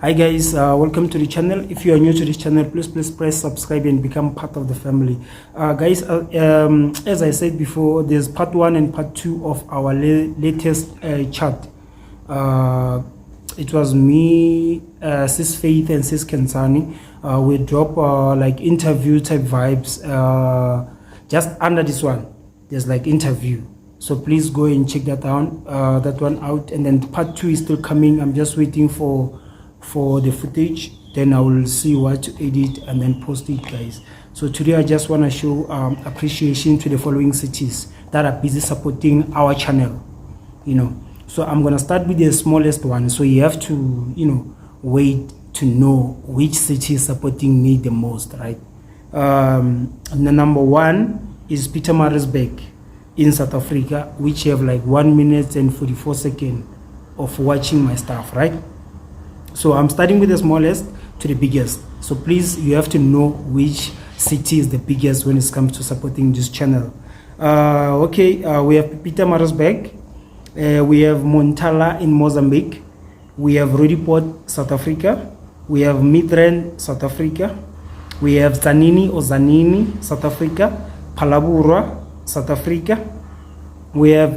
Hi guys, welcome to the channel. If you are new to this channel, please press subscribe and become part of the family. Guys, as I said before, there's part 1 and part 2 of our latest chat. It was me, Sis Faith and Sis Kensani. We drop like interview type vibes. Just under this one, there's like interview. So please go and check that one out. And then part 2 is still coming. I'm just waiting for the footage. Then I will see what to edit and then post it, guys. So today I just want to show appreciation to the following cities that are busy supporting our channel, So I'm gonna start with the smallest one. So you have to wait to know which city is supporting me the most, right? The number 1 is Pietermaritzburg in South Africa, which have like 1 minute and 44 seconds of watching my stuff, right? So I'm starting with the smallest to the biggest. So please, you have to know which city is the biggest when it comes to supporting this channel. We have Pietermaritzburg, we have Montala in Mozambique, we have Roodepoort, South Africa, we have Midrand, South Africa, we have Zanini, South Africa, Phalaborwa, South Africa, we have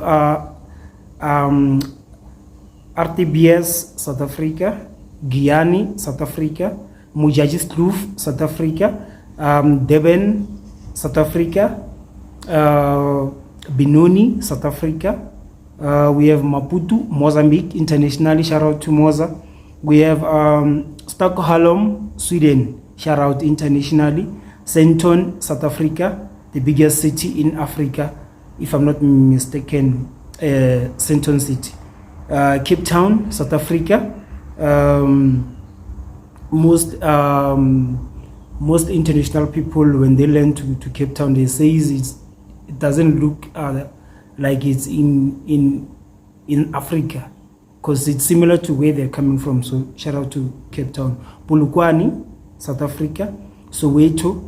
RTBS, South Africa, Giyani, South Africa, Mojadjieskloof, South Africa, Durban, South Africa, Benoni, South Africa, we have Maputo, Mozambique, internationally, shout out to Moza. We have Stockholm, Sweden, shout out internationally. Sandton, South Africa, the biggest city in Africa, if I'm not mistaken, Sandton City. Cape Town, South Africa. Most international people, when they learn to Cape Town, they say it doesn't look like it's in Africa, because it's similar to where they're coming from. So shout out to Cape Town. Polokwane, South Africa. Soweto,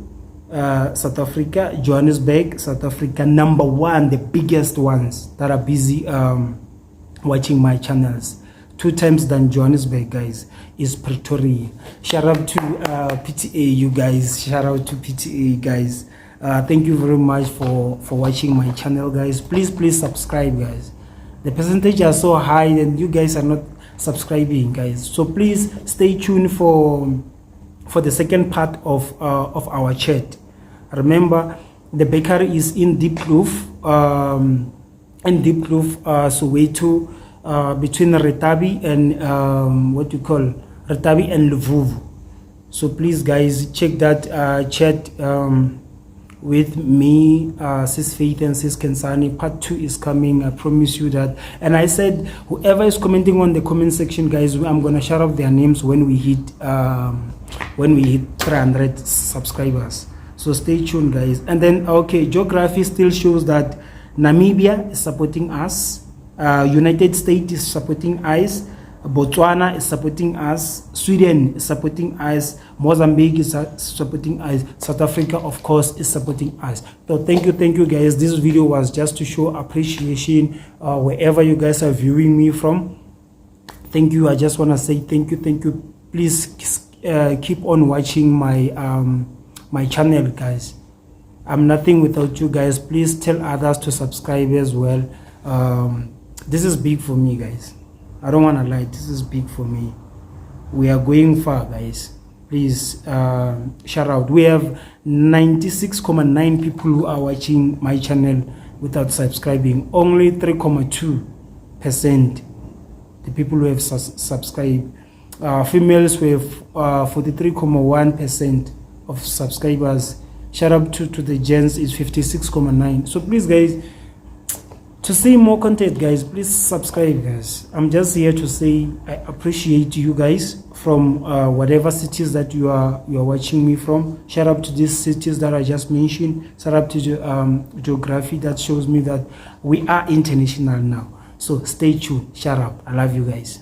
South Africa. Johannesburg, South Africa. Number 1, the biggest ones that are busy watching my channels 2 times than Johannesburg, guys, is Pretoria. Shout out to PTA, you guys. Shout out to PTA, guys. Thank you very much for watching my channel, guys. Please subscribe, guys. The percentage are so high and you guys are not subscribing, guys. So please stay tuned for the second part of our chat. Remember, the bakery is in Diepkloof, Soweto, between Retabi and Retabi and Lvuvu. So please, guys, check that chat with me, Sis Faith and Sis Kensani. Part 2 is coming, I promise you that. And I said, whoever is commenting on the comment section, guys, I'm gonna shout out their names when we hit 300 subscribers. So stay tuned, guys. And then geography still shows that Namibia is supporting us, United States is supporting us, Botswana is supporting us, Sweden is supporting us, Mozambique is supporting us, South Africa, of course, is supporting us. So thank you, guys. This video was just to show appreciation wherever you guys are viewing me from. Thank you. I just want to say thank you. Please keep on watching my my channel, guys. I'm nothing without you guys. Please tell others to subscribe as well. This is big for me, guys. I don't want to lie, this is big for me. We are going far, guys. Please shout out. We have 96.9 people who are watching my channel without subscribing. Only 3.2% the people who have subscribed. Females with 43.1% of subscribers. Shout out to the gents is 56.9. So please, guys, to see more content, guys, please subscribe, guys. I'm just here to say I appreciate you guys from whatever cities that you are watching me from. Shout out to these cities that I just mentioned. Shout out to the geography that shows me that we are international now. So stay tuned. Shout out. I love you guys.